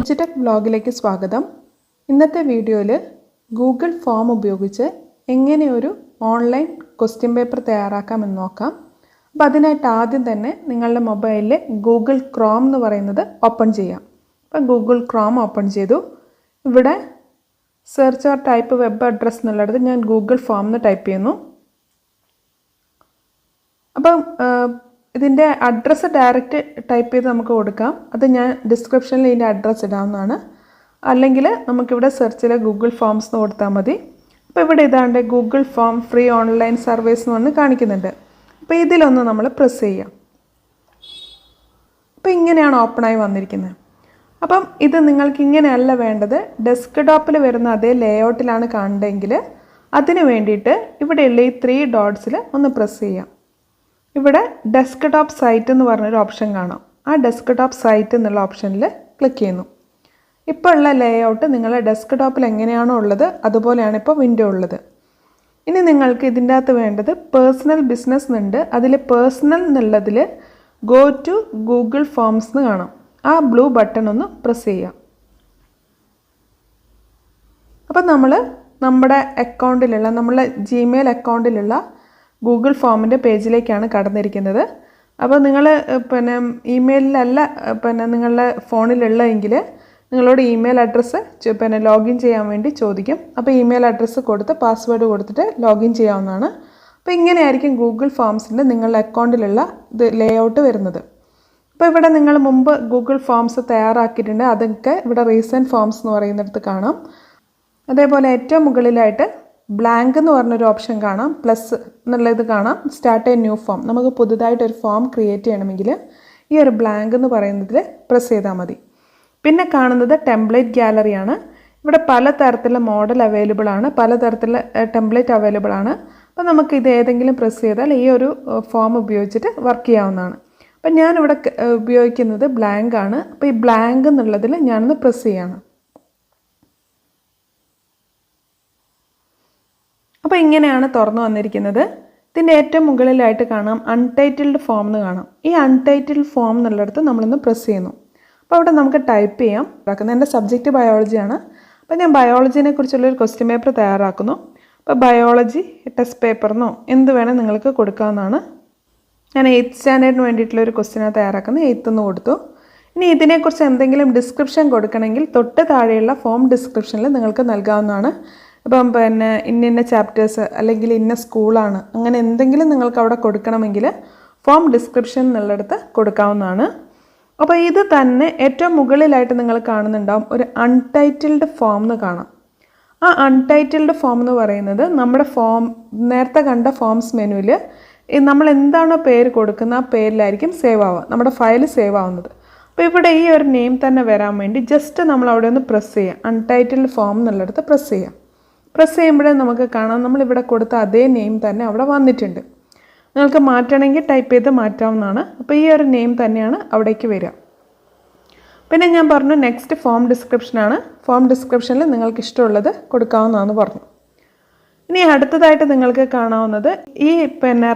Edtech വ്ലോഗിലേക്ക് സ്വാഗതം. ഇന്നത്തെ വീഡിയോയിൽ ഗൂഗിൾ ഫോം ഉപയോഗിച്ച് എങ്ങനെ ഒരു ഓൺലൈൻ ക്വസ്റ്റ്യൻ പേപ്പർ തയ്യാറാക്കാമെന്ന് നോക്കാം. അപ്പോൾ അതിനായിട്ട് ആദ്യം തന്നെ നിങ്ങളുടെ മൊബൈലിൽ ഗൂഗിൾ ക്രോം എന്ന് പറയുന്നത് ഓപ്പൺ ചെയ്യാം. അപ്പോൾ ഗൂഗിൾ ക്രോം ഓപ്പൺ ചെയ്തു. ഇവിടെ search or type web address എന്നുള്ളത് ഞാൻ ഗൂഗിൾ ഫോം എന്ന് ടൈപ്പ് ചെയ്യുന്നു. അപ്പം ഇതിൻ്റെ അഡ്രസ്സ് ഡയറക്റ്റ് ടൈപ്പ് ചെയ്ത് നമുക്ക് കൊടുക്കാം. അത് ഞാൻ ഡിസ്ക്രിപ്ഷനിൽ ഇതിൻ്റെ അഡ്രസ്സ് ഇടാവുന്നതാണ്. അല്ലെങ്കിൽ നമുക്കിവിടെ സെർച്ചിൽ ഗൂഗിൾ ഫോംസ് എന്ന് കൊടുത്താൽ മതി. അപ്പോൾ ഇവിടെ ഇതാണ്ട് Google form free online service എന്ന് പറഞ്ഞ് കാണിക്കുന്നുണ്ട്. അപ്പോൾ ഇതിലൊന്ന് നമ്മൾ പ്രസ് ചെയ്യാം. അപ്പോൾ ഇങ്ങനെയാണ് ഓപ്പണായി വന്നിരിക്കുന്നത്. അപ്പം ഇത് നിങ്ങൾക്ക് ഇങ്ങനെയല്ല വേണ്ടത്, ഡെസ്ക്ടോപ്പിൽ വരുന്ന അതേ ലേഔട്ടിലാണ് കാണേണ്ടതെങ്കിൽ അതിന് വേണ്ടിയിട്ട് ഇവിടെയുള്ള ഈ 3 ഡോട്ട്സിൽ ഒന്ന് പ്രസ് ചെയ്യാം. ഇവിടെ ഡെസ്ക്ടോപ്പ് സൈറ്റ് എന്ന് പറഞ്ഞൊരു ഓപ്ഷൻ കാണാം. ആ ഡെസ്ക്ടോപ്പ് സൈറ്റ് എന്നുള്ള ഓപ്ഷനിൽ ക്ലിക്ക് ചെയ്യുന്നു. ഇപ്പോൾ ഉള്ള ലേഔട്ട് നിങ്ങളുടെ ഡെസ്ക്ടോപ്പിൽ എങ്ങനെയാണോ ഉള്ളത് അതുപോലെയാണ് ഇപ്പോൾ വിൻഡോ ഉള്ളത്. ഇനി നിങ്ങൾക്ക് ഇതിൻ്റെ അകത്ത് വേണ്ടത് പേഴ്സണൽ ബിസിനസ് എന്നുണ്ട്. അതിൽ പേഴ്സണൽ എന്നുള്ളതിൽ ഗോ ടു ഗൂഗിൾ ഫോംസ് എന്ന് കാണാം. ആ ബ്ലൂ ബട്ടൺ ഒന്ന് പ്രസ് ചെയ്യാം. അപ്പം നമ്മുടെ അക്കൗണ്ടിലുള്ള നമ്മളെ ജിമെയിൽ അക്കൗണ്ടിലുള്ള ഗൂഗിൾ ഫോമിൻ്റെ പേജിലേക്കാണ് കടന്നിരിക്കുന്നത്. അപ്പോൾ നിങ്ങൾ ഇമെയിലല്ല നിങ്ങളുടെ ഫോണിലുള്ളതെങ്കിൽ നിങ്ങളോട് ഇമെയിൽ അഡ്രസ്സ് ലോഗിൻ ചെയ്യാൻ വേണ്ടി ചോദിക്കും. അപ്പോൾ ഇമെയിൽ അഡ്രസ്സ് കൊടുത്ത് പാസ്വേഡ് കൊടുത്തിട്ട് ലോഗിൻ ചെയ്യാവുന്നതാണ്. അപ്പോൾ ഇങ്ങനെയായിരിക്കും ഗൂഗിൾ ഫോംസിൻ്റെ നിങ്ങളുടെ അക്കൗണ്ടിലുള്ള ഇത് ലേഔട്ട് വരുന്നത്. അപ്പോൾ ഇവിടെ നിങ്ങൾ മുമ്പ് ഗൂഗിൾ ഫോംസ് തയ്യാറാക്കിയിട്ടുണ്ട്. അതൊക്കെ ഇവിടെ റീസെൻറ്റ് ഫോംസ് എന്ന് പറയുന്നിടത്ത് കാണാം. അതേപോലെ ഏറ്റവും മുകളിലായിട്ട് ബ്ലാങ്ക് എന്ന് പറഞ്ഞൊരു ഓപ്ഷൻ കാണാം. പ്ലസ് എന്നുള്ളത് കാണാം. Start A new form. നമുക്ക് പുതുതായിട്ടൊരു ഫോം ക്രിയേറ്റ് ചെയ്യണമെങ്കിൽ ഈ ഒരു ബ്ലാങ്ക് എന്ന് പറയുന്നതിൽ പ്രസ് ചെയ്താൽ മതി. പിന്നെ കാണുന്നത് ടെംപ്ലേറ്റ് ഗാലറിയാണ്. ഇവിടെ പലതരത്തിലുള്ള മോഡൽ അവൈലബിൾ ആണ്, പലതരത്തിലുള്ള ടെംപ്ലേറ്റ് അവൈലബിൾ ആണ്. അപ്പോൾ നമുക്ക് ഇത് ഏതെങ്കിലും പ്രസ് ചെയ്താൽ ഈ ഒരു ഫോം ഉപയോഗിച്ചിട്ട് വർക്ക് ചെയ്യാവുന്നതാണ്. അപ്പം ഞാനിവിടെ ഉപയോഗിക്കുന്നത് ബ്ലാങ്ക് ആണ്. അപ്പോൾ ഈ ബ്ലാങ്ക് എന്നുള്ളതിൽ ഞാനൊന്ന് പ്രസ് ചെയ്യാണ്. അപ്പോൾ ഇങ്ങനെയാണ് തുറന്നു വന്നിരിക്കുന്നത്. ഇതിൻ്റെ ഏറ്റവും മുകളിലായിട്ട് കാണാം അൺടൈറ്റിൽഡ് ഫോം എന്ന് കാണാം. ഈ അൺടൈറ്റിൽഡ് ഫോം എന്നുള്ളിടത്ത് നമ്മളൊന്ന് പ്രസ് ചെയ്യുന്നു. അപ്പോൾ അവിടെ നമുക്ക് ടൈപ്പ് ചെയ്യാം. എൻ്റെ സബ്ജക്റ്റ് ബയോളജിയാണ്. അപ്പോൾ ഞാൻ ബയോളജിനെ കുറിച്ചുള്ളൊരു ക്വസ്റ്റ്യൻ പേപ്പർ തയ്യാറാക്കുന്നു. അപ്പോൾ ബയോളജി ടെസ്റ്റ് പേപ്പറിനോ എന്ത് വേണേൽ നിങ്ങൾക്ക് കൊടുക്കാവുന്നതാണ്. ഞാൻ 8th സ്റ്റാൻഡേർഡിന് വേണ്ടിയിട്ടുള്ളൊരു ക്വസ്റ്റ്യനാണ് തയ്യാറാക്കുന്നത്. 8th എന്ന് കൊടുത്തു. ഇനി ഇതിനെക്കുറിച്ച് എന്തെങ്കിലും ഡിസ്ക്രിപ്ഷൻ കൊടുക്കണമെങ്കിൽ തൊട്ട് താഴെയുള്ള ഫോം ഡിസ്ക്രിപ്ഷനിൽ നിങ്ങൾക്ക് നൽകാവുന്നതാണ്. ഇപ്പം ഇന്ന ചാപ്റ്റേഴ്സ് അല്ലെങ്കിൽ ഇന്ന സ്കൂളാണ്, അങ്ങനെ എന്തെങ്കിലും നിങ്ങൾക്ക് അവിടെ കൊടുക്കണമെങ്കിൽ ഫോം ഡിസ്ക്രിപ്ഷൻ എന്നുള്ളിടത്ത് കൊടുക്കാവുന്നതാണ്. അപ്പോൾ ഇത് തന്നെ ഏറ്റവും മുകളിലായിട്ട് നിങ്ങൾ കാണുന്നുണ്ടാവും ഒരു അൺടൈറ്റിൽഡ് ഫോം എന്ന് കാണാം. ആ അൺടൈറ്റിൽഡ് ഫോം എന്ന് പറയുന്നത് നമ്മുടെ നേരത്തെ കണ്ട ഫോംസ് മെനുവിൽ നമ്മൾ എന്താണോ പേര് കൊടുക്കുന്ന ആ പേരിലായിരിക്കും സേവ് ആവുക, നമ്മുടെ ഫയൽ സേവ് ആവുന്നത്. അപ്പോൾ ഇവിടെ ഈ ഒരു നെയിം തന്നെ വരാൻ വേണ്ടി ജസ്റ്റ് നമ്മൾ അവിടെ ഒന്ന് പ്രസ് ചെയ്യാം. അൺടൈറ്റിൽഡ് ഫോം എന്നുള്ളിടത്ത് പ്രസ് ചെയ്യാം. പ്രസ് ചെയ്യുമ്പോഴേ നമുക്ക് കാണാം നമ്മളിവിടെ കൊടുത്ത അതേ നെയിം തന്നെ അവിടെ വന്നിട്ടുണ്ട്. നിങ്ങൾക്ക് മാറ്റണമെങ്കിൽ ടൈപ്പ് ചെയ്ത് മാറ്റാവുന്നതാണ്. അപ്പോൾ ഈ ഒരു നെയിം തന്നെയാണ് അവിടേക്ക് വരിക. പിന്നെ ഞാൻ പറഞ്ഞു നെക്സ്റ്റ് ഫോം ഡിസ്ക്രിപ്ഷനാണ്. ഫോം ഡിസ്ക്രിപ്ഷനിൽ നിങ്ങൾക്ക് ഇഷ്ടമുള്ളത് കൊടുക്കാവുന്നതാണെന്ന് പറഞ്ഞു. ഇനി അടുത്തതായിട്ട് നിങ്ങൾക്ക് കാണാവുന്നത് ഈ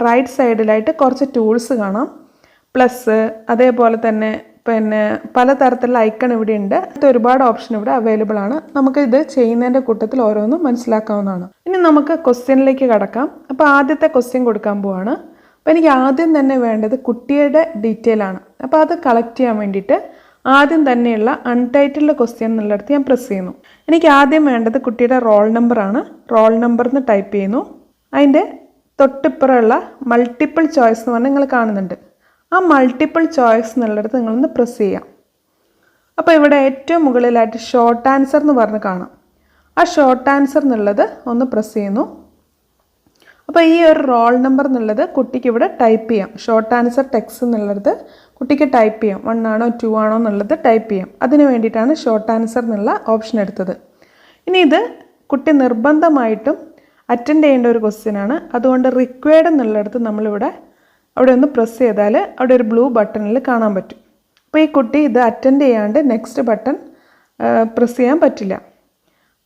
റൈറ്റ് സൈഡിലായിട്ട് കുറച്ച് ടൂൾസ് കാണാം. പ്ലസ് അതേപോലെ തന്നെ പലതരത്തിലുള്ള ഐക്കൺ ഇവിടെ ഉണ്ട്. ഒരുപാട് ഓപ്ഷൻ ഇവിടെ അവൈലബിൾ ആണ്. നമുക്ക് ഇത് ചെയ്യുന്നതിൻ്റെ കൂട്ടത്തിൽ ഓരോന്നും മനസ്സിലാക്കാവുന്നതാണ്. ഇനി നമുക്ക് ക്വസ്റ്റ്യനിലേക്ക് കടക്കാം. അപ്പോൾ ആദ്യത്തെ ക്വസ്റ്റ്യൻ കൊടുക്കാൻ പോവാണ്. അപ്പോൾ എനിക്ക് ആദ്യം തന്നെ വേണ്ടത് കുട്ടിയുടെ ഡീറ്റെയിൽ ആണ്. അപ്പോൾ അത് കളക്ട് ചെയ്യാൻ വേണ്ടിയിട്ട് ആദ്യം തന്നെയുള്ള അൺടൈറ്റിൽഡ് ക്വസ്റ്റ്യൻ എന്നുള്ളിടത്ത് ഞാൻ പ്രസ് ചെയ്യുന്നു. എനിക്ക് ആദ്യം വേണ്ടത് കുട്ടിയുടെ റോൾ നമ്പറാണ്. റോൾ നമ്പർ എന്ന് ടൈപ്പ് ചെയ്യുന്നു. അതിൻ്റെ തൊട്ടിപ്പുറമുള്ള മൾട്ടിപ്പിൾ ചോയ്സ് എന്ന് പറഞ്ഞാൽ നിങ്ങൾ കാണുന്നുണ്ട്. ആ മൾട്ടിപ്പിൾ ചോയ്സ് എന്നുള്ളിടത്ത് നിങ്ങളൊന്ന് പ്രസ് ചെയ്യാം. അപ്പോൾ ഇവിടെ ഏറ്റവും മുകളിലായിട്ട് ഷോർട്ട് ആൻസർ എന്ന് പറഞ്ഞ് കാണാം. ആ ഷോർട്ട് ആൻസർ എന്നുള്ളത് ഒന്ന് പ്രസ് ചെയ്യുന്നു. അപ്പോൾ ഈ ഒരു റോൾ നമ്പർ എന്നുള്ളത് കുട്ടിക്ക് ഇവിടെ ടൈപ്പ് ചെയ്യാം. ഷോർട്ട് ആൻസർ ടെക്സ്റ്റ് എന്നുള്ളത് കുട്ടിക്ക് ടൈപ്പ് ചെയ്യാം. 1 ആണോ 2 ആണോ എന്നുള്ളത് ടൈപ്പ് ചെയ്യാം. അതിന് വേണ്ടിയിട്ടാണ് ഷോർട്ട് ആൻസർ എന്നുള്ള ഓപ്ഷൻ എടുത്തത്. ഇനി ഇത് കുട്ടി നിർബന്ധമായിട്ടും അറ്റൻഡ് ചെയ്യേണ്ട ഒരു ക്വസ്റ്റ്യനാണ്. അതുകൊണ്ട് റിക്വയർഡ് എന്നുള്ളിടത്ത് നമ്മളിവിടെ അവിടെ ഒന്ന് പ്രസ് ചെയ്താൽ അവിടെ ഒരു ബ്ലൂ ബട്ടണിൽ കാണാൻ പറ്റും. അപ്പോൾ ഈ കുട്ടി ഇത് അറ്റൻഡ് ചെയ്യാണ്ട് നെക്സ്റ്റ് ബട്ടൺ പ്രസ് ചെയ്യാൻ പറ്റില്ല.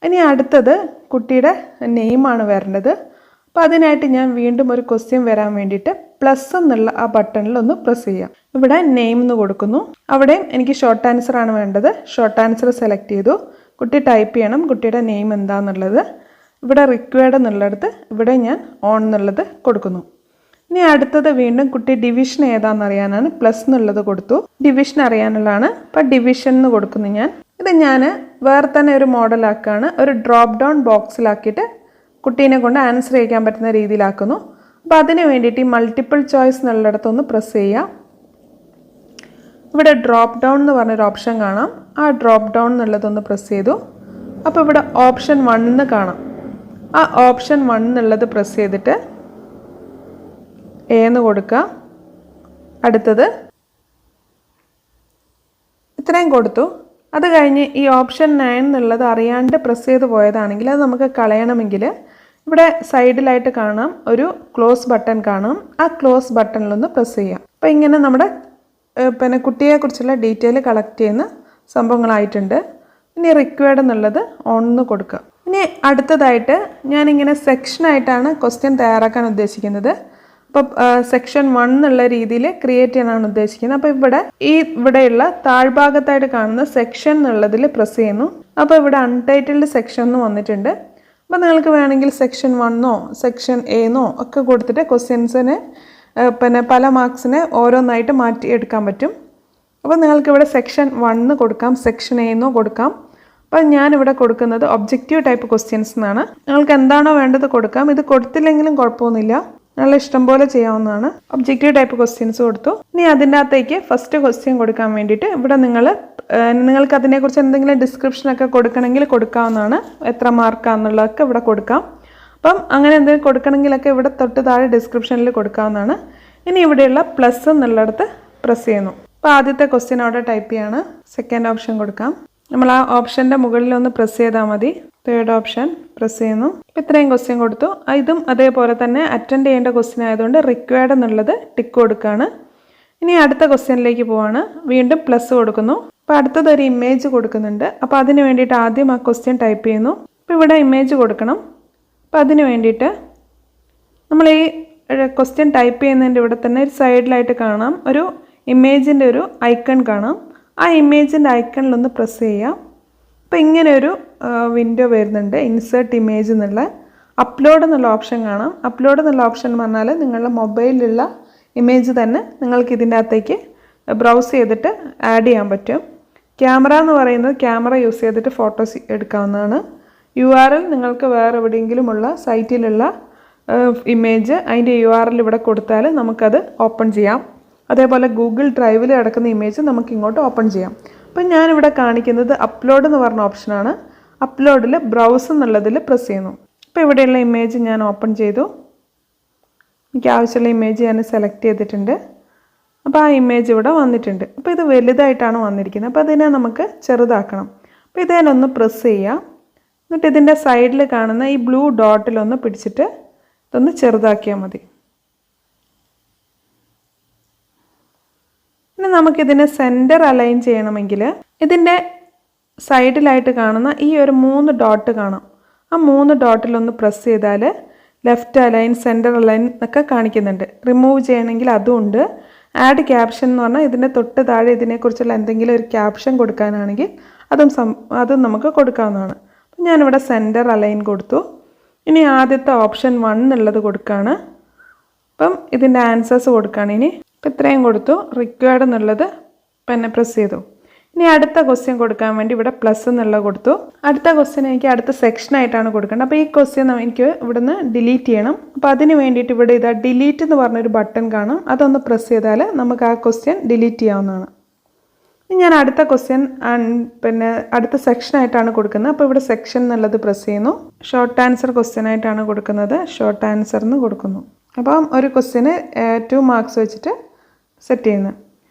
ഇനി അടുത്തത് കുട്ടിയുടെ നെയിമാണ് വരേണ്ടത്. അപ്പോൾ അതിനായിട്ട് ഞാൻ വീണ്ടും ഒരു ക്വസ്റ്റ്യൻ വരാൻ വേണ്ടിയിട്ട് പ്ലസ് എന്നുള്ള ആ ബട്ടണിൽ ഒന്ന് പ്രസ് ചെയ്യാം. ഇവിടെ നെയിം എന്ന് കൊടുക്കുന്നു. അവിടെയും എനിക്ക് ഷോർട്ട് ആൻസർ ആണ് വേണ്ടത്. ഷോർട്ട് ആൻസർ സെലക്ട് ചെയ്തു. കുട്ടി ടൈപ്പ് ചെയ്യണം കുട്ടിയുടെ നെയിം എന്താണെന്നുള്ളത്. ഇവിടെ റിക്വയർഡ് എന്നുള്ളിടത്ത് ഇവിടെ ഞാൻ ഓൺ എന്നുള്ളത് കൊടുക്കുന്നു. ഇനി അടുത്തത് വീണ്ടും കുട്ടി ഡിവിഷൻ ഏതാണെന്ന് അറിയാനാണ് പ്ലസ് എന്നുള്ളത് കൊടുത്തു. ഡിവിഷൻ അറിയാനുള്ളതാണ്. അപ്പം ഡിവിഷൻ എന്ന് കൊടുക്കുന്നു ഞാൻ. ഇത് ഞാൻ വേറെ തന്നെ ഒരു മോഡലാക്കുകയാണ്. ഒരു ഡ്രോപ്പ് ഡൗൺ ബോക്സിലാക്കിയിട്ട് കുട്ടീനെ കൊണ്ട് ആൻസർ ചെയ്യിക്കാൻ പറ്റുന്ന രീതിയിലാക്കുന്നു. അപ്പോൾ അതിന് വേണ്ടിയിട്ട് ഈ മൾട്ടിപ്പിൾ ചോയ്സ് എന്നുള്ളിടത്തൊന്ന് പ്രസ് ചെയ്യാം. ഇവിടെ ഡ്രോപ്പ് ഡൗൺ എന്ന് പറഞ്ഞൊരു ഓപ്ഷൻ കാണാം. ആ ഡ്രോപ്പ് ഡൗൺ എന്നുള്ളതൊന്ന് പ്രസ് ചെയ്തു. അപ്പോൾ ഇവിടെ ഓപ്ഷൻ 1 എന്ന് കാണാം. ആ ഓപ്ഷൻ 1 എന്നുള്ളത് പ്രസ് ചെയ്തിട്ട് എന്ന് കൊടുക്കുക. അടുത്തത് ഇത്രയും കൊടുത്തു. അത് കഴിഞ്ഞ് ഈ ഓപ്ഷൻ 9 എന്നുള്ളത് അറിയാണ്ട് പ്രസ് ചെയ്ത് പോയതാണെങ്കിൽ അത് നമുക്ക് കളയണമെങ്കിൽ ഇവിടെ സൈഡിലായിട്ട് കാണാം ഒരു ക്ലോസ് ബട്ടൺ കാണാം. ആ ക്ലോസ് ബട്ടണിലൊന്ന് പ്രസ് ചെയ്യാം. അപ്പോൾ ഇങ്ങനെ നമ്മുടെ പിന്നെ കുട്ടിയെക്കുറിച്ചുള്ള ഡീറ്റെയിൽ കളക്ട് ചെയ്യുന്ന സംഭവങ്ങളായിട്ടുണ്ട്. ഇനി റിക്വയർഡ് എന്നുള്ളത് ഓൺ എന്ന് കൊടുക്കുക. ഇനി അടുത്തതായിട്ട് ഞാനിങ്ങനെ സെക്ഷനായിട്ടാണ് ക്വസ്റ്റ്യൻ തയ്യാറാക്കാൻ ഉദ്ദേശിക്കുന്നത്. അപ്പോൾ സെക്ഷൻ 1 എന്നുള്ള രീതിയിൽ ക്രിയേറ്റ് ചെയ്യാനാണ് ഉദ്ദേശിക്കുന്നത്. അപ്പോൾ ഇവിടെയുള്ള താഴ്ഭാഗത്തായിട്ട് കാണുന്ന സെക്ഷൻ എന്നുള്ളതിൽ പ്രസ് ചെയ്യുന്നു. അപ്പോൾ ഇവിടെ അൺടൈറ്റിൽഡ് സെക്ഷൻ എന്ന് വന്നിട്ടുണ്ട്. അപ്പോൾ നിങ്ങൾക്ക് വേണമെങ്കിൽ സെക്ഷൻ 1 സെക്ഷൻ എന്നോ ഒക്കെ കൊടുത്തിട്ട് ക്വസ്റ്റ്യൻസിന് പിന്നെ പല മാർക്സിനെ ഓരോന്നായിട്ട് മാറ്റി എടുക്കാൻ പറ്റും. അപ്പോൾ നിങ്ങൾക്കിവിടെ സെക്ഷൻ 1 കൊടുക്കാം, സെക്ഷൻ എന്നോ കൊടുക്കാം. അപ്പോൾ ഞാനിവിടെ കൊടുക്കുന്നത് ഒബ്ജക്റ്റീവ് ടൈപ്പ് ക്വസ്റ്റ്യൻസ് എന്നാണ്. നിങ്ങൾക്ക് എന്താണോ വേണ്ടത് കൊടുക്കാം. ഇത് കൊടുത്തില്ലെങ്കിലും കുഴപ്പമൊന്നുമില്ല, നല്ല ഇഷ്ടം പോലെ ചെയ്യാവുന്നതാണ്. ഒബ്ജക്റ്റീവ് ടൈപ്പ് ക്വസ്റ്റ്യൻസ് കൊടുത്തു. ഇനി അതിൻ്റെ അകത്തേക്ക് ഫസ്റ്റ് ക്വസ്റ്റ്യൻ കൊടുക്കാൻ വേണ്ടിയിട്ട് ഇവിടെ നിങ്ങൾക്ക് അതിനെക്കുറിച്ച് എന്തെങ്കിലും ഡിസ്ക്രിപ്ഷനൊക്കെ കൊടുക്കണമെങ്കിൽ കൊടുക്കാവുന്നതാണ്. എത്ര മാർക്കാണെന്നുള്ളതൊക്കെ ഇവിടെ കൊടുക്കാം. അപ്പം അങ്ങനെ എന്തെങ്കിലും കൊടുക്കണമെങ്കിലൊക്കെ ഇവിടെ തൊട്ട് താഴെ ഡിസ്ക്രിപ്ഷനിൽ കൊടുക്കാവുന്നതാണ്. ഇനി ഇവിടെയുള്ള പ്ലസ് എന്നുള്ളിടത്ത് പ്രസ് ചെയ്യുന്നു. അപ്പോൾ ആദ്യത്തെ ക്വസ്റ്റ്യൻ അവിടെ ടൈപ്പ് ചെയ്യാണ്. സെക്കൻഡ് ഓപ്ഷൻ കൊടുക്കാം. നമ്മൾ ആ ഓപ്ഷൻ്റെ മുകളിലൊന്ന് പ്രസ് ചെയ്താൽ മതി. തേർഡ് ഓപ്ഷൻ പ്രസ് ചെയ്യുന്നു. ഇത്രയും ക്വസ്റ്റ്യൻ കൊടുത്തു. ഇതും അതേപോലെ തന്നെ അറ്റൻഡ് ചെയ്യേണ്ട ക്വസ്റ്റ്യൻ ആയതുകൊണ്ട് റിക്വയർഡ് എന്നുള്ളത് ടിക്ക് കൊടുക്കുകയാണ്. ഇനി അടുത്ത ക്വസ്റ്റ്യനിലേക്ക് പോവാണ്. വീണ്ടും പ്ലസ് കൊടുക്കുന്നു. അപ്പോൾ അടുത്തതൊരു ഇമേജ് കൊടുക്കുന്നുണ്ട്. അപ്പോൾ അതിന് വേണ്ടിയിട്ട് ആദ്യം ആ ക്വസ്റ്റ്യൻ ടൈപ്പ് ചെയ്യുന്നു. അപ്പോൾ ഇവിടെ ഇമേജ് കൊടുക്കണം. അപ്പോൾ അതിന് വേണ്ടിയിട്ട് നമ്മൾ ഈ ക്വസ്റ്റ്യൻ ടൈപ്പ് ചെയ്യുന്നതിൻ്റെ ഇവിടെ തന്നെ ഒരു സൈഡിലായിട്ട് കാണാം ഒരു ഇമേജിൻ്റെ ഒരു ഐക്കൺ കാണാം. ആ ഇമേജിൻ്റെ ഐക്കണിലൊന്ന് പ്രസ് ചെയ്യാം. അപ്പോൾ ഇങ്ങനെ ഒരു വിൻഡോ വരുന്നുണ്ട്. ഇൻസേർട്ട് ഇമേജ് എന്നുള്ള അപ്ലോഡ് എന്നുള്ള ഓപ്ഷൻ കാണാം. അപ്ലോഡ് എന്നുള്ള ഓപ്ഷൻ എന്ന് പറഞ്ഞാൽ നിങ്ങളുടെ മൊബൈലിലുള്ള ഇമേജ് തന്നെ നിങ്ങൾക്ക് ഇതിൻ്റെ അകത്തേക്ക് ബ്രൗസ് ചെയ്തിട്ട് ആഡ് ചെയ്യാൻ പറ്റും. ക്യാമറ എന്ന് പറയുന്നത് ക്യാമറ യൂസ് ചെയ്തിട്ട് ഫോട്ടോസ് എടുക്കാവുന്നതാണ്. URL നിങ്ങൾക്ക് വേറെ എവിടെയെങ്കിലുമുള്ള സൈറ്റിലുള്ള ഇമേജ് അതിൻ്റെ URL ഇവിടെ കൊടുത്താൽ നമുക്കത് ഓപ്പൺ ചെയ്യാം. അതേപോലെ ഗൂഗിൾ ഡ്രൈവിൽ കിടക്കുന്ന ഇമേജ് നമുക്ക് ഇങ്ങോട്ട് ഓപ്പൺ ചെയ്യാം. അപ്പം ഞാനിവിടെ കാണിക്കുന്നത് അപ്ലോഡ് എന്ന് പറഞ്ഞ ഓപ്ഷനാണ്. അപ്ലോഡിൽ ബ്രൗസ് എന്നുള്ളതിൽ പ്രസ് ചെയ്യുന്നു. അപ്പോൾ ഇവിടെയുള്ള ഇമേജ് ഞാൻ ഓപ്പൺ ചെയ്തു. എനിക്ക് ആവശ്യമുള്ള ഇമേജ് ഞാൻ സെലക്ട് ചെയ്തിട്ടുണ്ട്. അപ്പോൾ ആ ഇമേജ് ഇവിടെ വന്നിട്ടുണ്ട്. അപ്പോൾ ഇത് വലുതായിട്ടാണ് വന്നിരിക്കുന്നത്. അപ്പോൾ അതിനെ നമുക്ക് ചെറുതാക്കണം. അപ്പോൾ ഇതിനൊന്ന് പ്രസ് ചെയ്യാം. എന്നിട്ട് ഇതിൻ്റെ സൈഡിൽ കാണുന്ന ഈ ബ്ലൂ ഡോട്ടിലൊന്ന് പിടിച്ചിട്ട് ഇതൊന്ന് ചെറുതാക്കിയാൽ മതി. ഇനി നമുക്കിതിനെ സെൻറ്റർ അലൈൻ ചെയ്യണമെങ്കിൽ ഇതിൻ്റെ സൈഡിലായിട്ട് കാണുന്ന ഈ ഒരു 3 ഡോട്ട് കാണാം. ആ 3 ഡോട്ടിലൊന്ന് പ്രസ് ചെയ്താൽ ലെഫ്റ്റ് അലൈൻ, സെൻറ്റർ അലൈൻ ഒക്കെ കാണിക്കുന്നുണ്ട്. റിമൂവ് ചെയ്യണമെങ്കിൽ അതുമുണ്ട്. ആഡ് ക്യാപ്ഷൻ എന്ന് പറഞ്ഞാൽ ഇതിൻ്റെ തൊട്ട് താഴെ ഇതിനെക്കുറിച്ചുള്ള എന്തെങ്കിലും ഒരു ക്യാപ്ഷൻ കൊടുക്കാനാണെങ്കിൽ അതും നമുക്ക് കൊടുക്കാവുന്നതാണ്. അപ്പം ഞാനിവിടെ സെൻറ്റർ അലൈൻ കൊടുത്തു. ഇനി ആദ്യത്തെ ഓപ്ഷൻ 1 എന്നുള്ളത് കൊടുക്കുകയാണ്. അപ്പം ഇതിൻ്റെ ആൻസേഴ്സ് കൊടുക്കുകയാണ്. ഇനി ഇപ്പം ഇത്രയും കൊടുത്തു. റിക്വയർഡ് എന്നുള്ളത് പിന്നെ പ്രസ് ചെയ്തു. ഇനി അടുത്ത ക്വസ്റ്റ്യൻ കൊടുക്കാൻ വേണ്ടി ഇവിടെ പ്ലസ് എന്നുള്ളത് കൊടുത്തു. അടുത്ത ക്വസ്റ്റ്യൻ എനിക്ക് അടുത്ത സെക്ഷനായിട്ടാണ് കൊടുക്കേണ്ടത്. അപ്പോൾ ഈ ക്വസ്റ്റ്യൻ എനിക്ക് ഇവിടുന്ന് ഡിലീറ്റ് ചെയ്യണം. അപ്പോൾ അതിന് വേണ്ടിയിട്ട് ഇവിടെ ഇതാ ഡിലീറ്റ് എന്ന് പറഞ്ഞൊരു ബട്ടൺ കാണാം. അതൊന്ന് പ്രസ് ചെയ്താൽ നമുക്ക് ആ ക്വസ്റ്റ്യൻ ഡിലീറ്റ് ചെയ്യാവുന്നതാണ്. ഞാൻ അടുത്ത ക്വസ്റ്റ്യൻ പിന്നെ അടുത്ത സെക്ഷനായിട്ടാണ് കൊടുക്കുന്നത്. അപ്പോൾ ഇവിടെ സെക്ഷൻ എന്നുള്ളത് പ്രസ് ചെയ്യുന്നു. ഷോർട്ട് ആൻസർ ക്വസ്റ്റ്യൻ ആയിട്ടാണ് കൊടുക്കുന്നത്. ഷോർട്ട് ആൻസർ എന്ന് കൊടുക്കുന്നു. അപ്പം ഒരു ക്വസ്റ്റ്യന് 2 മാർക്സ് വെച്ചിട്ട് സെറ്റ് ചെയ്യുന്നത്.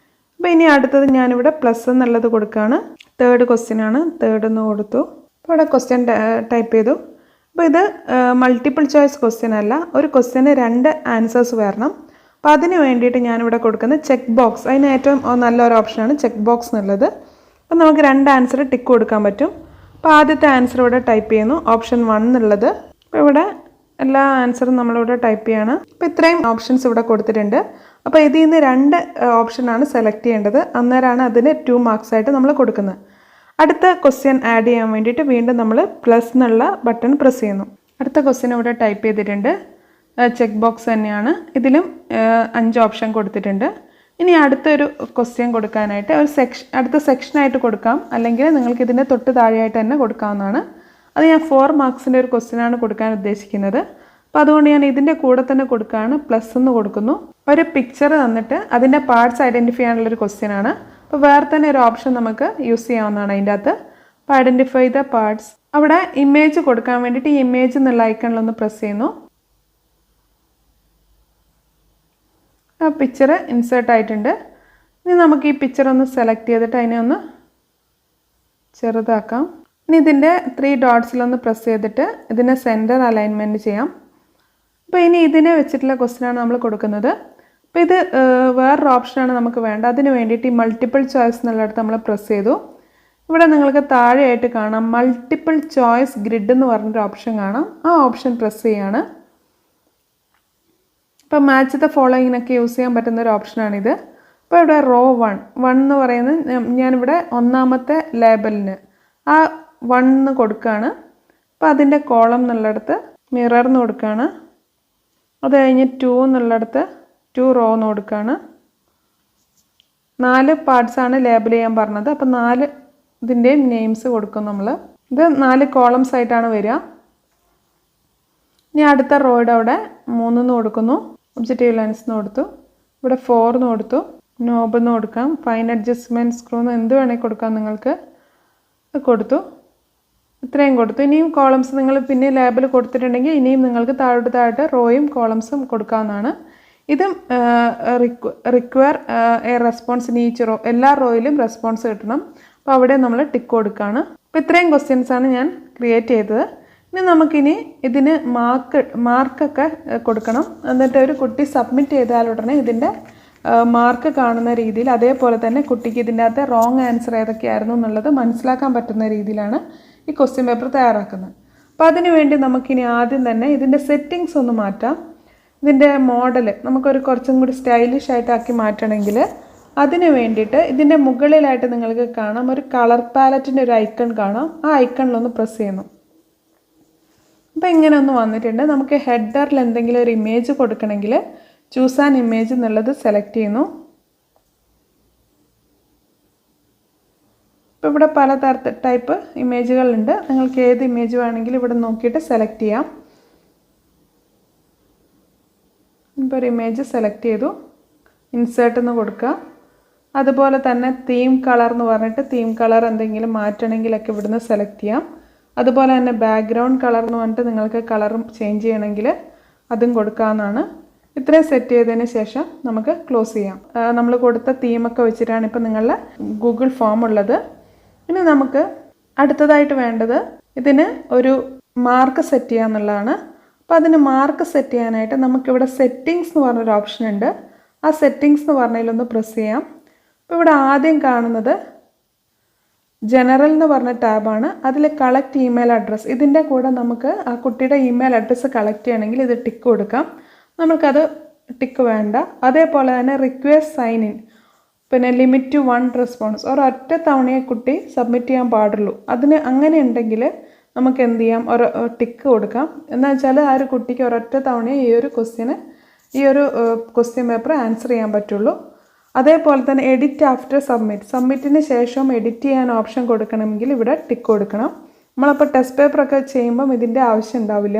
അപ്പോൾ ഇനി അടുത്തത് ഞാനിവിടെ പ്ലസ് എന്നുള്ളത് കൊടുക്കുകയാണ്. തേർഡ് ക്വസ്റ്റ്യനാണ്. തേർഡ് എന്ന് കൊടുത്തു. അപ്പോൾ ഇവിടെ ക്വസ്റ്റ്യൻ ടൈപ്പ് ചെയ്തു. അപ്പോൾ ഇത് മൾട്ടിപ്പിൾ ചോയ്സ് ക്വസ്റ്റ്യൻ അല്ല. ഒരു ക്വസ്റ്റ്യന് 2 ആൻസേഴ്സ് വരണം. അപ്പോൾ അതിന് വേണ്ടിയിട്ട് ഞാനിവിടെ കൊടുക്കുന്നത് ചെക്ക് ബോക്സ്. അതിന് ഏറ്റവും നല്ലൊരു ഓപ്ഷനാണ് ചെക്ക് ബോക്സ് എന്നുള്ളത്. അപ്പോൾ നമുക്ക് 2 ആൻസർ ടിക്ക് കൊടുക്കാൻ പറ്റും. അപ്പോൾ ആദ്യത്തെ ആൻസർ ഇവിടെ ടൈപ്പ് ചെയ്യുന്നു. ഓപ്ഷൻ 1 എന്നുള്ളത്. അപ്പോൾ ഇവിടെ എല്ലാ ആൻസറും നമ്മളിവിടെ ടൈപ്പ് ചെയ്യാണ്. അപ്പോൾ ഇത്രയും ഓപ്ഷൻസ് ഇവിടെ കൊടുത്തിട്ടുണ്ട്. അപ്പോൾ ഇതിൽ നിന്ന് 2 ഓപ്ഷനാണ് സെലക്ട് ചെയ്യേണ്ടത്. അന്നേരമാണ് അതിന് 2 മാർക്സ് ആയിട്ട് നമ്മൾ കൊടുക്കുന്നത്. അടുത്ത ക്വസ്റ്റ്യൻ ആഡ് ചെയ്യാൻ വേണ്ടിയിട്ട് വീണ്ടും നമ്മൾ പ്ലസ് എന്നുള്ള ബട്ടൺ പ്രസ് ചെയ്യുന്നു. അടുത്ത ക്വസ്റ്റ്യൻ ഇവിടെ ടൈപ്പ് ചെയ്തിട്ടുണ്ട്. ചെക്ക് ബോക്സ് തന്നെയാണ്. ഇതിലും 5 ഓപ്ഷൻ കൊടുത്തിട്ടുണ്ട്. ഇനി അടുത്തൊരു ക്വസ്റ്റ്യൻ കൊടുക്കാനായിട്ട് ഒരു അടുത്ത സെക്ഷനായിട്ട് കൊടുക്കാം, അല്ലെങ്കിൽ നിങ്ങൾക്ക് ഇതിൻ്റെ തൊട്ട് താഴെയായിട്ട് തന്നെ കൊടുക്കാവുന്നതാണ്. അത് ഞാൻ 4 മാർക്സിൻ്റെ ഒരു ക്വസ്റ്റ്യനാണ് കൊടുക്കാൻ ഉദ്ദേശിക്കുന്നത്. അപ്പോൾ അതുകൊണ്ട് ഞാൻ ഇതിൻ്റെ കൂടെ തന്നെ കൊടുക്കുകയാണ്, പ്ലസ് എന്ന് കൊടുക്കുന്നു. ഒരു പിക്ചർ തന്നിട്ട് അതിൻ്റെ പാർട്സ് ഐഡൻറ്റിഫൈ ചെയ്യാനുള്ളൊരു ക്വസ്റ്റ്യനാണ്. അപ്പോൾ വേറെ തന്നെ ഒരു ഓപ്ഷൻ നമുക്ക് യൂസ് ചെയ്യാവുന്നതാണ് അതിൻ്റെ അകത്ത്. അപ്പോൾ ഐഡൻറ്റിഫൈ ദ പാർട്സ്, അവിടെ ഇമേജ് കൊടുക്കാൻ വേണ്ടിയിട്ട് ഈ ഇമേജ് എന്നുള്ള ഐക്കണിലൊന്ന് പ്രസ് ചെയ്യുന്നു. ആ പിക്ചർ ഇൻസേർട്ട് ആയിട്ടുണ്ട്. ഇനി നമുക്ക് ഈ പിക്ചർ ഒന്ന് സെലക്ട് ചെയ്തിട്ട് അതിനെ ഒന്ന് ചെറുതാക്കാം. ഇനി ഇതിൻ്റെ 3 ഡോട്ട്സിലൊന്ന് പ്രസ് ചെയ്തിട്ട് ഇതിനെ സെൻറ്റർ അലൈൻമെൻറ്റ് ചെയ്യാം. അപ്പോൾ ഇനി ഇതിനെ വെച്ചിട്ടുള്ള ക്വസ്റ്റ്യനാണ് നമ്മൾ കൊടുക്കുന്നത്. അപ്പോൾ ഇത് വേറൊരു ഓപ്ഷനാണ് നമുക്ക് വേണ്ട. അതിന് വേണ്ടിയിട്ട് ഈ മൾട്ടിപ്പിൾ ചോയ്സ് എന്നുള്ളിടത്ത് നമ്മൾ പ്രസ് ചെയ്തു. ഇവിടെ നിങ്ങൾക്ക് താഴെയായിട്ട് കാണാം മൾട്ടിപ്പിൾ ചോയ്സ് ഗ്രിഡ് എന്ന് പറഞ്ഞൊരു ഓപ്ഷൻ കാണാം. ആ ഓപ്ഷൻ പ്രസ് ചെയ്യാണ്. ഇപ്പോൾ മാച്ച് ദ ഫോളോയിങ്ങിനൊക്കെ യൂസ് ചെയ്യാൻ പറ്റുന്ന ഒരു ഓപ്ഷനാണിത്. അപ്പോൾ ഇവിടെ റോ 1 എന്ന് പറയുന്നത് ഞാനിവിടെ 1ാമത്തെ ലേബലിന് ആ 1 എന്ന് കൊടുക്കുകയാണ്. അപ്പോൾ അതിൻ്റെ കോളം എന്നുള്ളിടത്ത് മിറർ എന്ന് കൊടുക്കുകയാണ്. അത് കഴിഞ്ഞ് 2 എന്നുള്ളിടത്ത് 2 റോ എന്ന് കൊടുക്കുകയാണ്. 4 പാർട്സാണ് ലേബൽ ചെയ്യാൻ പറഞ്ഞത്. അപ്പോൾ 4 ഇതിൻ്റെയും നെയിംസ് കൊടുക്കും നമ്മൾ. ഇത് 4 കോളംസ് ആയിട്ടാണ് വരിക. ഇനി അടുത്ത റോയുടെ അവിടെ 3 എന്ന് കൊടുക്കുന്നു. ഒബ്ജക്റ്റീവ് ലെൻസ് എന്ന് കൊടുത്തു. ഇവിടെ 4 എന്ന് കൊടുത്തു. നോബ് എന്ന് കൊടുക്കാം. ഫൈൻ അഡ്ജസ്റ്റ്മെൻറ്റ് സ്ക്രൂ എന്ന് എന്ത് വേണമെങ്കിൽ കൊടുക്കാം നിങ്ങൾക്ക്. കൊടുത്തു. ഇത്രയും കൊടുത്തു. ഇനിയും കോളംസ് നിങ്ങൾ പിന്നെ ലേബൽ കൊടുത്തിട്ടുണ്ടെങ്കിൽ ഇനിയും നിങ്ങൾക്ക് താഴോട്ട് റോയും കോളംസും കൊടുക്കാവുന്നതാണ്. ഇതും require A response in each raw, എല്ലാ റോയിലും റെസ്പോൺസ് കിട്ടണം. അപ്പോൾ അവിടെ നമ്മൾ ടിക്ക് കൊടുക്കുകയാണ്. അപ്പോൾ ഇത്രയും ക്വസ്റ്റ്യൻസാണ് ഞാൻ ക്രിയേറ്റ് ചെയ്തത്. ഇനി നമുക്കിനി ഇതിന് മാർക്കൊക്കെ കൊടുക്കണം. എന്നിട്ട് ഒരു കുട്ടി സബ്മിറ്റ് ചെയ്താൽ ഉടനെ ഇതിൻ്റെ മാർക്ക് കാണുന്ന രീതിയിൽ, അതേപോലെ തന്നെ കുട്ടിക്ക് ഇതിൻ്റെ അകത്ത് റോങ് ആൻസർ ഏതൊക്കെയായിരുന്നു എന്നുള്ളത് മനസ്സിലാക്കാൻ പറ്റുന്ന രീതിയിലാണ് ഈ ക്വസ്റ്റ്യൻ പേപ്പർ തയ്യാറാക്കുന്നത്. അപ്പോൾ അതിന് വേണ്ടി നമുക്കിനി ആദ്യം തന്നെ ഇതിൻ്റെ സെറ്റിങ്സ് ഒന്ന് മാറ്റാം. ഇതിൻ്റെ മോഡൽ നമുക്കൊരു കുറച്ചും കൂടി സ്റ്റൈലിഷ് ആയിട്ടാക്കി മാറ്റണമെങ്കിൽ അതിന് വേണ്ടിയിട്ട് ഇതിൻ്റെ മുകളിലായിട്ട് നിങ്ങൾക്ക് കാണാം ഒരു കളർ പാലറ്റിൻ്റെ ഒരു ഐക്കൺ കാണാം. ആ ഐക്കണിലൊന്ന് പ്രസ് ചെയ്യുന്നു. അപ്പോൾ ഇങ്ങനെ ഒന്ന് വന്നിട്ടുണ്ട്. നമുക്ക് ഹെഡറിൽ എന്തെങ്കിലും ഒരു ഇമേജ് കൊടുക്കണമെങ്കിൽ ചൂസ് ആൻ ഇമേജ് എന്നുള്ളത് സെലക്ട് ചെയ്യുന്നു. ഇപ്പോൾ ഇവിടെ പല ടൈപ്പ് ഇമേജുകളുണ്ട്. നിങ്ങൾക്ക് ഏത് ഇമേജ് വേണമെങ്കിലും ഇവിടെ നോക്കിയിട്ട് സെലക്ട് ചെയ്യാം. ഇപ്പോൾ ഒരു ഇമേജ് സെലക്ട് ചെയ്തു. ഇൻസേർട്ട് എന്ന് കൊടുക്കുക. അതുപോലെ തന്നെ തീം കളർ എന്ന് പറഞ്ഞിട്ട് തീം കളർ എന്തെങ്കിലും മാറ്റണമെങ്കിലൊക്കെ ഇവിടുന്ന് സെലക്ട് ചെയ്യാം. അതുപോലെ തന്നെ ബാക്ക്ഗ്രൗണ്ട് കളർ എന്ന് പറഞ്ഞിട്ട് നിങ്ങൾക്ക് കളറും ചേഞ്ച് ചെയ്യണമെങ്കിൽ അതും കൊടുക്കാവുന്നതാണ്. ഇത്രയും സെറ്റ് ചെയ്തതിന് ശേഷം നമുക്ക് ക്ലോസ് ചെയ്യാം. നമ്മൾ കൊടുത്ത തീമൊക്കെ വെച്ചിട്ടാണ് ഇപ്പോൾ നിങ്ങളുടെ ഗൂഗിൾ ഫോം ഉള്ളത്. ഇനി നമുക്ക് അടുത്തതായിട്ട് വേണ്ടത് ഇതിന് ഒരു മാർക്ക് സെറ്റ് ചെയ്യുക എന്നുള്ളതാണ്. അപ്പോൾ അതിന് മാർക്ക് സെറ്റ് ചെയ്യാനായിട്ട് നമുക്കിവിടെ സെറ്റിങ്സ് എന്ന് പറഞ്ഞൊരു ഓപ്ഷൻ ഉണ്ട്. ആ സെറ്റിങ്സ് എന്ന് പറഞ്ഞതിലൊന്ന് പ്രസ് ചെയ്യാം. അപ്പോൾ ഇവിടെ ആദ്യം കാണുന്നത് ജനറൽ എന്ന് പറഞ്ഞ ടാബാണ്. അതിൽ കളക്ട് ഇമെയിൽ അഡ്രസ്സ്, ഇതിൻ്റെ കൂടെ നമുക്ക് ആ കുട്ടിയുടെ ഇമെയിൽ അഡ്രസ്സ് കളക്ട് ചെയ്യണമെങ്കിൽ ഇത് ടിക്ക് കൊടുക്കാം. നമുക്കത് ടിക്ക് വേണ്ട. അതേപോലെ തന്നെ റിക്വസ്റ്റ് സൈൻ ഇൻ, പിന്നെ ലിമിറ്റ് ടു 1 റെസ്പോൺസ്, ഒരൊറ്റ തവണയെ കുട്ടി സബ്മിറ്റ് ചെയ്യാൻ പാടുള്ളൂ. അതിന് അങ്ങനെ ഉണ്ടെങ്കിൽ നമുക്ക് എന്ത് ചെയ്യാം, ഒരു ടിക്ക് കൊടുക്കാം. എന്ന് വെച്ചാൽ ആ ഒരു കുട്ടിക്ക് ഒരൊറ്റ തവണയെ ഈ ഒരു ക്വസ്റ്റ്യൻ പേപ്പർ ആൻസർ ചെയ്യാൻ പറ്റുള്ളൂ. അതേപോലെ തന്നെ എഡിറ്റ് ആഫ്റ്റർ സബ്മിറ്റിന് ശേഷം എഡിറ്റ് ചെയ്യാൻ ഓപ്ഷൻ കൊടുക്കണമെങ്കിൽ ഇവിടെ ടിക്ക് കൊടുക്കണം. നമ്മളപ്പോൾ ടെസ്റ്റ് പേപ്പറൊക്കെ ചെയ്യുമ്പം ഇതിൻ്റെ ആവശ്യം ഉണ്ടാവില്ല.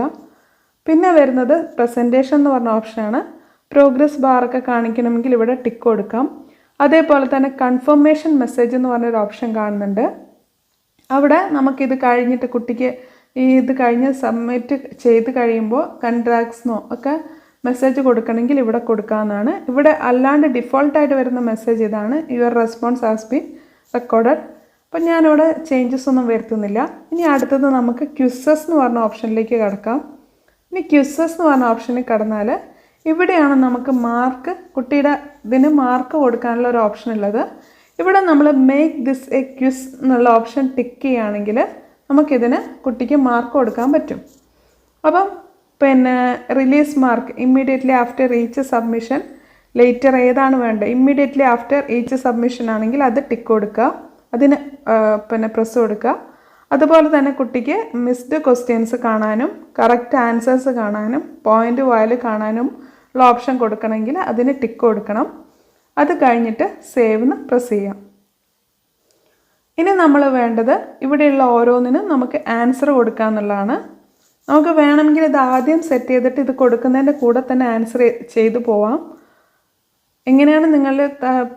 പിന്നെ വരുന്നത് പ്രസൻറ്റേഷൻ എന്ന് പറഞ്ഞ ഓപ്ഷനാണ്. പ്രോഗ്രസ് ബാറൊക്കെ കാണിക്കണമെങ്കിൽ ഇവിടെ ടിക്ക് കൊടുക്കാം. അതേപോലെ തന്നെ കൺഫർമേഷൻ മെസ്സേജ് എന്ന് പറഞ്ഞൊരു ഓപ്ഷൻ കാണുന്നുണ്ട്. അവിടെ നമുക്കിത് കഴിഞ്ഞിട്ട് കുട്ടിക്ക് ഇത് കഴിഞ്ഞ് സബ്മിറ്റ് ചെയ്ത് കഴിയുമ്പോൾ കൺഗ്രാറ്റ്സ്ന്നോ ഒക്കെ മെസ്സേജ് കൊടുക്കണമെങ്കിൽ ഇവിടെ കൊടുക്കാവുന്നതാണ്. ഇവിടെ അല്ലാണ്ട് ഡിഫോൾട്ടായിട്ട് വരുന്ന മെസ്സേജ് ഇതാണ്, your response has been recorded. അപ്പം ഞാനിവിടെ ചേഞ്ചസ് ഒന്നും വരുത്തുന്നില്ല. ഇനി അടുത്തത് നമുക്ക് ക്വിസസ് എന്ന് പറഞ്ഞ ഓപ്ഷനിലേക്ക് കിടക്കാം. ഇനി ക്വിസസ് എന്ന് പറഞ്ഞ ഓപ്ഷനിൽ കടന്നാൽ ഇവിടെയാണ് നമുക്ക് കുട്ടിയുടെ ഇതിന് മാർക്ക് കൊടുക്കാനുള്ള ഒരു ഓപ്ഷൻ ഉള്ളത്. ഇവിടെ നമ്മൾ മേക്ക് ദിസ് എ ക്വിസ് എന്നുള്ള ഓപ്ഷൻ ടിക്ക് ചെയ്യുകയാണെങ്കിൽ നമുക്കിതിന് കുട്ടിക്ക് മാർക്ക് കൊടുക്കാൻ പറ്റും. അപ്പം പിന്നെ release mark immediately after reach submission later ഏതാണ് വേണ്ടത്, ഇമ്മീഡിയറ്റ്ലി ആഫ്റ്റർ ഈച്ച് സബ്മിഷൻ ആണെങ്കിൽ അത് ടിക്ക് കൊടുക്കുക, അതിന് പിന്നെ പ്രസ് കൊടുക്കുക. അതുപോലെ തന്നെ കുട്ടിക്ക് മിസ്ഡ് ക്വസ്റ്റ്യൻസ് കാണാനും കറക്റ്റ് ആൻസേഴ്സ് കാണാനും പോയിൻ്റ് വാല്യൂ കാണാനും ഉള്ള ഓപ്ഷൻ കൊടുക്കണമെങ്കിൽ അതിന് ടിക്ക് കൊടുക്കണം. അത് കഴിഞ്ഞിട്ട് സേവ്ന്ന് പ്രസ് ചെയ്യാം. ഇനി നമ്മൾ വേണ്ടത് ഇവിടെയുള്ള ഓരോന്നിനും നമുക്ക് ആൻസർ കൊടുക്കുക എന്നുള്ളതാണ്. നമുക്ക് വേണമെങ്കിൽ ഇത് ആദ്യം സെറ്റ് ചെയ്തിട്ട് ഇത് കൊടുക്കുന്നതിൻ്റെ കൂടെ തന്നെ ആൻസർ ചെയ്തു പോവാം. എങ്ങനെയാണ് നിങ്ങൾ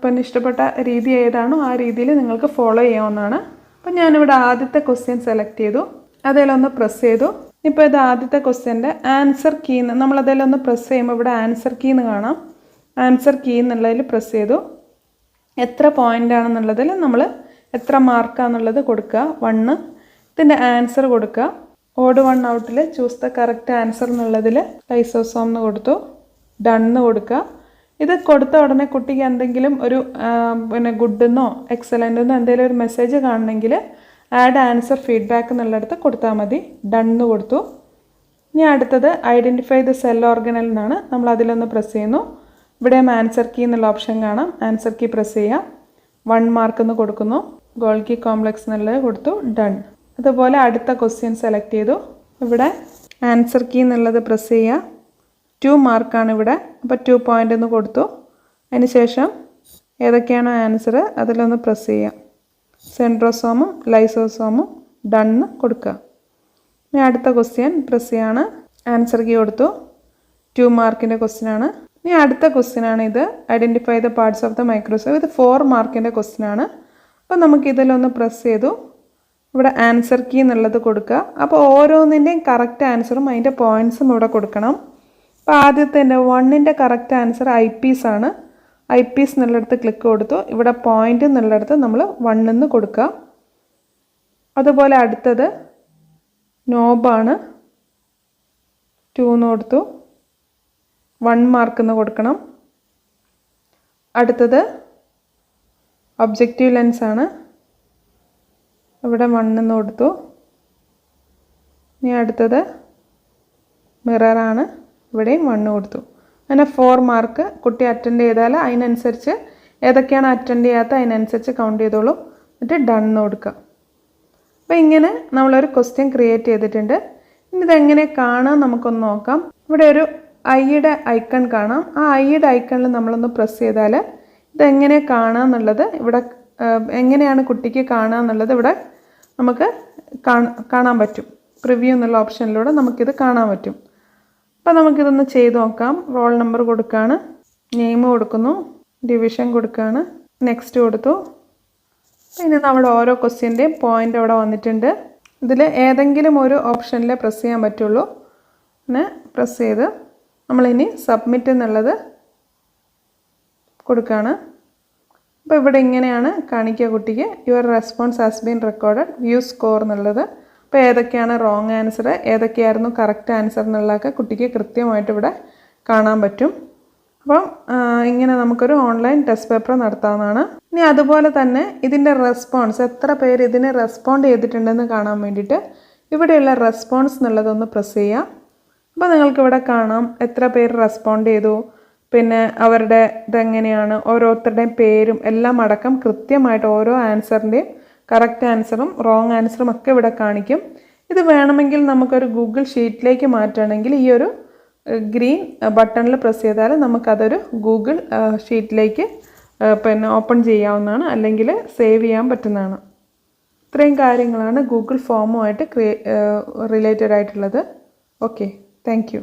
പിന്നെ ഇഷ്ടപ്പെട്ട രീതി ഏതാണോ ആ രീതിയിൽ നിങ്ങൾക്ക് ഫോളോ ചെയ്യാവുന്നതാണ്. അപ്പം ഞാനിവിടെ ആദ്യത്തെ ക്വസ്റ്റ്യൻ സെലക്ട് ചെയ്തു, അതിലൊന്ന് പ്രസ് ചെയ്തു. ഇപ്പോൾ ഇത് ആദ്യത്തെ ക്വസ്റ്റ്യൻ്റെ ആൻസർ കീന്ന് നമ്മളതിലൊന്ന് പ്രസ് ചെയ്യുമ്പോൾ ഇവിടെ ആൻസർ കീന്ന് കാണാം. ആൻസർ കീ എന്നുള്ളതിൽ പ്രസ് ചെയ്തു. എത്ര പോയിൻ്റ് ആണെന്നുള്ളതിൽ നമ്മൾ എത്ര മാർക്കാണെന്നുള്ളത് കൊടുക്കുക. 1. ഇതിൻ്റെ ആൻസർ കൊടുക്കുക. ഓഡ് 1 ഔട്ടിൽ ചൂസ് ദ കറക്റ്റ് ആൻസർ എന്നുള്ളതിൽ ലൈസോസോം എന്ന് കൊടുത്തു. ഡണ്ണ് കൊടുക്കുക. ഇത് കൊടുത്ത ഉടനെ കുട്ടിക്ക് എന്തെങ്കിലും ഒരു പിന്നെ ഗുഡെന്നോ എക്സലൻ്റെന്നോ എന്തെങ്കിലും ഒരു മെസ്സേജ് കാണണമെങ്കിൽ ആഡ് ആൻസർ ഫീഡ്ബാക്ക് എന്നുള്ളിടത്ത് കൊടുത്താൽ മതി. ഡണ്ണ് കൊടുത്തു. ഇനി അടുത്തത് ഐഡൻറ്റിഫൈ ദ സെൽ ഓർഗനൽ എന്നാണ്. നമ്മൾ അതിലൊന്ന് പ്രസ് ചെയ്യുന്നു. ഇവിടെ ആൻസർ കീ എന്നുള്ള ഓപ്ഷൻ കാണാം. ആൻസർ കീ പ്രസ് ചെയ്യാം. 1 മാർക്ക് എന്ന് കൊടുക്കുന്നു. ഗോൾഗി കോംപ്ലക്സ് എന്നുള്ളത് കൊടുത്തു. ഡൺ. അതുപോലെ അടുത്ത ക്വസ്റ്റ്യൻ സെലക്ട് ചെയ്തു. ഇവിടെ ആൻസർ കീ എന്നുള്ളത് പ്രസ് ചെയ്യുക. 2 മാർക്കാണ് ഇവിടെ. അപ്പോൾ 2 പോയിൻ്റ് എന്ന് കൊടുത്തു. അതിന് ശേഷം ഏതൊക്കെയാണോ ആൻസർ അതിലൊന്ന് പ്രസ് ചെയ്യുക. സെൻട്രോസോമും ലൈസോസോമും ഡണ്ണ് കൊടുക്കുക. ഇനി അടുത്ത ക്വസ്റ്റ്യൻ പ്രസ് ചെയ്യാണ്. ആൻസർ കീ കൊടുത്തു. 2 മാർക്കിൻ്റെ ക്വസ്റ്റ്യനാണ്. ഇനി അടുത്ത ക്വസ്റ്റ്യനാണ് ഇത്. Identify the parts of the microscope. ഇത് 4 മാർക്കിൻ്റെ ക്വസ്റ്റ്യനാണ്. അപ്പോൾ നമുക്ക് ഇതിലൊന്ന് പ്രസ് ചെയ്തു. ഇവിടെ ആൻസർ കീ എന്നുള്ളത് കൊടുക്കുക. അപ്പോൾ ഓരോന്നിൻ്റെയും കറക്റ്റ് ആൻസറും അതിൻ്റെ പോയിൻറ്റ്സും ഇവിടെ കൊടുക്കണം. അപ്പോൾ ആദ്യത്തെ 1ൻ്റെ കറക്റ്റ് ആൻസർ ഐ പീസ് ആണ്. ഐ പീസ് എന്നുള്ളിടത്ത് ക്ലിക്ക് കൊടുത്തു. ഇവിടെ പോയിൻ്റ് എന്നുള്ളിടത്ത് നമ്മൾ 1 എന്ന് കൊടുക്കുക. അതുപോലെ അടുത്തത് നോബാണ്. 2 എന്ന് കൊടുത്തു. 1 മാർക്ക് എന്ന് കൊടുക്കണം. അടുത്തത് ഒബ്ജക്റ്റീവ് ലെൻസ് ആണ്. ഇവിടെ 1 എന്ന് കൊടുത്തു. ഇനി അടുത്തത് മിററാണ്. ഇവിടെയും 1 കൊടുത്തു. അങ്ങനെ 4 മാർക്ക് കുട്ടി അറ്റൻഡ് ചെയ്താൽ അതിനനുസരിച്ച് ഏതൊക്കെയാണ് അറ്റൻഡ് ചെയ്യാത്ത അതിനനുസരിച്ച് കൗണ്ട് ചെയ്തോളൂ. എന്നിട്ട് ഡൺ കൊടുക്കുക. അപ്പോൾ ഇങ്ങനെ നമ്മളൊരു ക്വസ്റ്റ്യൻ ക്രിയേറ്റ് ചെയ്തിട്ടുണ്ട്. ഇനി ഇതെങ്ങനെ കാണാൻ നമുക്കൊന്ന് നോക്കാം. ഇവിടെ ഒരു ഐയുടെ ഐക്കൺ കാണാം. ആ ഐയുടെ ഐക്കണിൽ നമ്മളൊന്ന് പ്രസ് ചെയ്താൽ ഇതെങ്ങനെ കാണാമെന്നുള്ളത് ഇവിടെ എങ്ങനെയാണ് കുട്ടിക്ക് കാണാമെന്നുള്ളത് ഇവിടെ നമുക്ക് കാണാൻ പറ്റും. പ്രിവ്യൂ എന്നുള്ള ഓപ്ഷനിലൂടെ നമുക്കിത് കാണാൻ പറ്റും. അപ്പോൾ നമുക്കിതൊന്ന് ചെയ്ത് നോക്കാം. റോൾ നമ്പർ കൊടുക്കുകയാണ്. നെയിം കൊടുക്കുന്നു. ഡിവിഷൻ കൊടുക്കുകയാണ്. നെക്സ്റ്റ് കൊടുത്തു. ഇനി നമ്മുടെ ഓരോ ക്വസ്റ്റ്യൻ്റെയും പോയിൻ്റ് അവിടെ വന്നിട്ടുണ്ട്. ഇതിൽ ഏതെങ്കിലും ഒരു ഓപ്ഷനിൽ പ്രസ് ചെയ്യാൻ പറ്റുള്ളൂ. പിന്നെ പ്രസ് ചെയ്ത് നമ്മളിനി സബ്മിറ്റ് എന്നുള്ളത് കൊടുക്കുകയാണ്. അപ്പോൾ ഇവിടെ ഇങ്ങനെയാണ് കാണിക്കുക കുട്ടിക്ക്. Your response has been recorded, view score എന്നുള്ളത്. അപ്പോൾ ഏതൊക്കെയാണ് റോങ് ആൻസർ, ഏതൊക്കെയായിരുന്നു കറക്റ്റ് ആൻസർ എന്നുള്ളതൊക്കെ കുട്ടിക്ക് കൃത്യമായിട്ട് ഇവിടെ കാണാൻ പറ്റും. അപ്പം ഇങ്ങനെ നമുക്കൊരു ഓൺലൈൻ ടെസ്റ്റ് പേപ്പർ നടത്താവുന്നതാണ്. ഇനി അതുപോലെ തന്നെ ഇതിൻ്റെ റെസ്പോൺസ് എത്ര പേര് ഇതിനെ റെസ്പോണ്ട് ചെയ്തിട്ടുണ്ടെന്ന് കാണാൻ വേണ്ടിയിട്ട് ഇവിടെയുള്ള റെസ്പോൺസ് എന്നുള്ളതൊന്ന് പ്രസ് ചെയ്യാം. അപ്പോൾ നിങ്ങൾക്കിവിടെ കാണാം എത്ര പേര് റെസ്പോണ്ട് ചെയ്തു, പിന്നെ അവരുടെ ഇതെങ്ങനെയാണ്, ഓരോരുത്തരുടെയും പേരും എല്ലാം അടക്കം കൃത്യമായിട്ട് ഓരോ ആൻസറിൻ്റെയും കറക്റ്റ് ആൻസറും റോങ് ആൻസറും ഒക്കെ ഇവിടെ കാണിക്കും. ഇത് വേണമെങ്കിൽ നമുക്കൊരു ഗൂഗിൾ ഷീറ്റിലേക്ക് മാറ്റുകയാണെങ്കിൽ ഈ ഒരു ഗ്രീൻ ബട്ടണിൽ പ്രസ് ചെയ്താൽ നമുക്കതൊരു ഗൂഗിൾ ഷീറ്റിലേക്ക് പിന്നെ ഓപ്പൺ ചെയ്യാവുന്നതാണ്, അല്ലെങ്കിൽ സേവ് ചെയ്യാൻ പറ്റുന്നതാണ്. ഇത്രയും കാര്യങ്ങളാണ് ഗൂഗിൾ ഫോമുമായിട്ട് റിലേറ്റഡ് ആയിട്ടുള്ളത്. Okay, thank you.